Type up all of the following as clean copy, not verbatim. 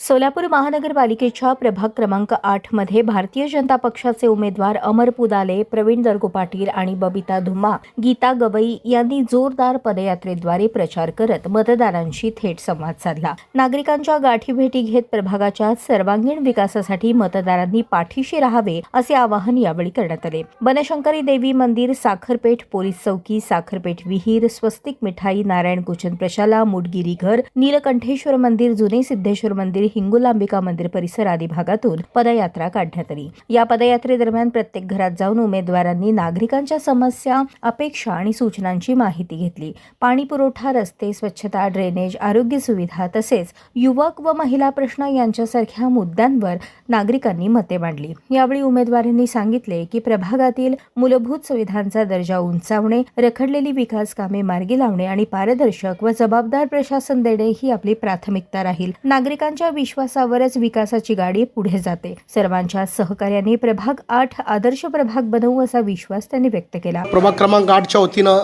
सोलापूर महानगरपालिकेच्या प्रभाग क्रमांक 8 मध्ये भारतीय जनता पक्षाचे उमेदवार अमर पुदाले, प्रवीण दर्गो पाटील आणि बबिता धुम्मा, गीता गवई यांनी जोरदार पदयात्रेद्वारे प्रचार करत मतदारांशी थेट संवाद साधला। नागरिकांच्या गाठीभेटी घेत प्रभागाच्या सर्वांगीण विकासासाठी मतदारांनी पाठीशी राहावे असे आवाहन यावेळी करण्यात आले। बनशंकरी देवी मंदिर, साखरपेठ पोलीस चौकी, साखरपेठ विहीर, स्वस्तिक मिठाई, नारायण कुचन प्रशाला, मुडगिरी घर, नीलकंठेश्वर मंदिर, जुने सिद्धेश्वर मंदिर, हिंगोलांबिका मंदिर परिसर आदी भागातून पदयात्रा काढण्यात आली। या पदयात्रेदरम्यान प्रत्येक घरात जाऊन उमेदवारांनी नागरिकांच्या समस्या, अपेक्षा आणि सूचनांची माहिती घेतली। पाणी पुरवठा, रस्ते, स्वच्छता, ड्रेनेज, आरोग्य सुविधा तसेच युवक व महिला प्रश्न यांच्यासारख्या मुद्द्यांवर नागरिकांनी मते मांडली। यावेळी उमेदवारांनी सांगितले की प्रभागातील मूलभूत सुविधांचा दर्जा उंचावणे, रखडलेली विकास कामे मार्गी लावणे आणि पारदर्शक व जबाबदार प्रशासन देणे ही आपली प्राथमिकता राहील। नागरिकांच्या विश्वासावरच विकासाची गाडी पुढे जाते। सर्वांच्या सहकार्याने प्रभाग 8 आदर्श प्रभाग बनवू असा विश्वास त्यांनी व्यक्त केला। प्रभाग क्रमांक 8च्या वतीनं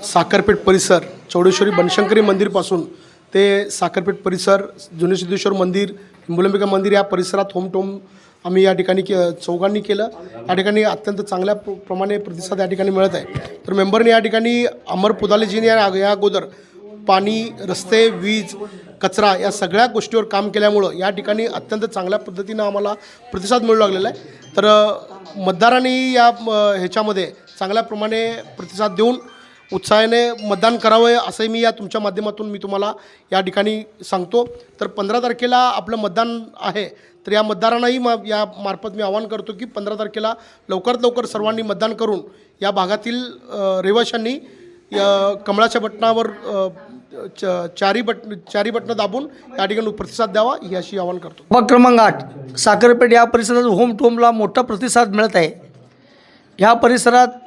साखरपेठ परिसर, चौडेश्वरी बनशंकरी मंदिर पासून ते साखरपेठ परिसर, जुने सिद्धेश्वर मंदिर, हिंगोलांबिका मंदिर या परिसरात होम टूम आम्ही या ठिकाणी चौघांनी केलं। या ठिकाणी अत्यंत चांगल्या प्रमाणे प्रतिसाद या ठिकाणी मिळत आहे। तर मेंबरने या ठिकाणी अमर पुदालेजींनी या अगोदर पाणी, रस्ते, वीज, कचरा या सगळ्या गोष्टीवर काम केल्यामुळं या ठिकाणी अत्यंत चांगल्या पद्धतीनं आम्हाला प्रतिसाद मिळू लागलेला आहे। तर मतदारांनी या ह्याच्यामध्ये चांगल्या प्रमाणे प्रतिसाद देऊन उत्साहाने मतदान करावं असंही मी या तुमच्या माध्यमातून मी तुम्हाला या ठिकाणी सांगतो। तर 15 तारखेला आपलं मतदान आहे, तर या मतदारांनाही या मार्फत मी आवाहन करतो की 15 तारखेला लवकरात लवकर सर्वांनी मतदान करून या भागातील रहिवाशांनी कमळाच्या बटनावर चारी बटणं दाबून या ठिकाणी प्रतिसाद द्यावा ही अशी आवाहन करतो। प्रभाग क्रमांक 8 साखरपेठ या परिसरात होम टूमला मोठा प्रतिसाद मिळत आहे। ह्या परिसरात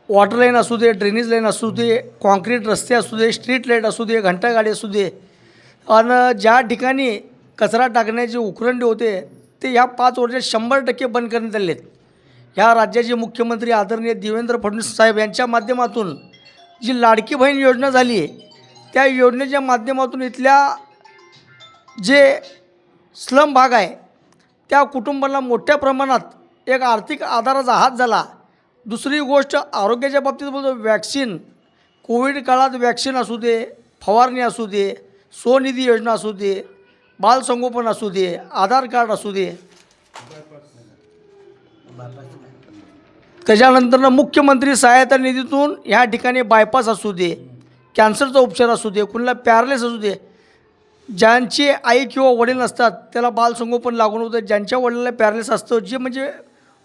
वॉटर लाईन असू दे, ड्रेनेज लाईन असू दे, कॉन्क्रीट रस्ते असू दे, स्ट्रीट लाईट असू दे, घंटागाडी असू दे, आणि ज्या ठिकाणी कचरा टाकण्याचे उकरंडे होते ते ह्या 5 वर्षात 100% बंद करण्यात आले आहेत। ह्या राज्याचे मुख्यमंत्री आदरणीय देवेंद्र फडणवीस साहेब यांच्या माध्यमातून जी लाडकी बहीण योजना झाली आहे, त्या योजनेच्या माध्यमातून इथल्या जे स्लम भाग आहे त्या कुटुंबाला मोठ्या प्रमाणात एक आर्थिक आधाराचा हात झाला। दुसरी गोष्ट आरोग्याच्या बाबतीत बोलतो, वॅक्सिन, कोविड काळात वॅक्सिन असू दे, फवारणी असू दे, स्वनिधी योजना असू दे, बालसंगोपन असू दे, आधार कार्ड असू दे, त्याच्यानंतर मुख्यमंत्री सहायता निधीतून ह्या ठिकाणी बायपास असू दे, कॅन्सरचा उपचार असू दे, कुणाला पॅरालिस असू दे, ज्यांची आई किंवा वडील नसतात त्याला बालसंगोपन लागून होतं, ज्यांच्या वडिलाला पॅरालिस असतं, जे म्हणजे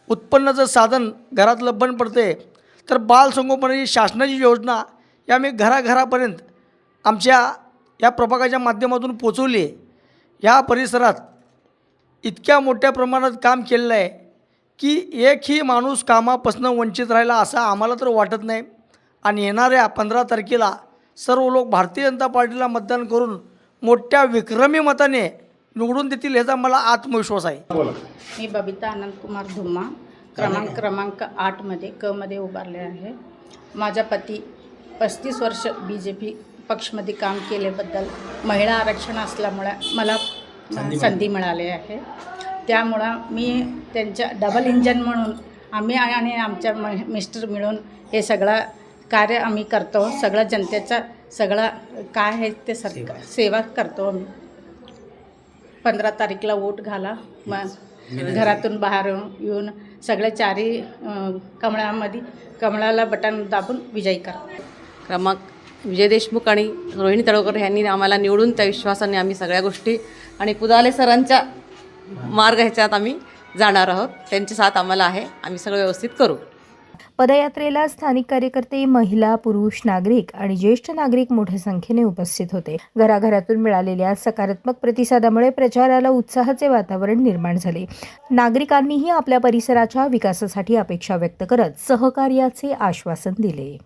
उत्पन्नाचं साधन घरातलं बंद पडते, तर बालसंगोपनाची शासनाची योजना या मी घराघरापर्यंत आमच्या या प्रभागाच्या माध्यमातून पोचवली। या परिसरात इतक्या मोठ्या प्रमाणात काम केलेलं आहे की एकही माणूस कामापासून वंचित राहिला असं आम्हाला तर वाटत नाही। आणि येणाऱ्या 15 तारखेला सर्व लोक भारतीय जनता पार्टीला मतदान करून मोठ्या विक्रमी मताने निवडून देतील ह्याचा मला आत्मविश्वास आहे। मी बबिता अनंतकुमार धुम्मा क्रमांक 8 मध्ये क मध्ये उभारले आहे। माझा पती 35 वर्ष BJP पक्षमध्ये काम केल्याबद्दल महिला आरक्षण असल्यामुळे मला संधी मिळाली आहे। त्यामुळं मी त्यांच्या डबल इंजन म्हणून आम्ही आणि आमच्या मिस्टर मिळून हे सगळं कार्य आम्ही करतो। सगळं जनतेचं सगळं काय आहे ते सेवा करतो आम्ही। 15 तारीखला वोट घाला, मग घरातून बाहेर येऊन सगळ्या चारी कमळाला बटन दाबून विजयी करा। क्रमांक विजय देशमुख आणि रोहिणी तळवकर यांनी आम्हाला निवडून त्या विश्वासाने आम्ही सगळ्या गोष्टी आणि पुदाले सरांच्या मार्ग ह्याच्यात आम्ही जाणार आहोत। त्यांची साथ आम्हाला आहे, आम्ही सगळं व्यवस्थित करू। पदयात्रेला स्थानिक कार्यकर्ते, महिला, पुरुष, नागरिक आणि ज्येष्ठ नागरिक मोठ्या संख्येने उपस्थित होते। घराघरातून मिळालेल्या सकारात्मक प्रतिसादामुळे प्रचाराला उत्साहाचे वातावरण निर्माण झाले। नागरिकांनीही आपल्या परिसराच्या विकासासाठी अपेक्षा व्यक्त करत सहकार्याचे आश्वासन दिले।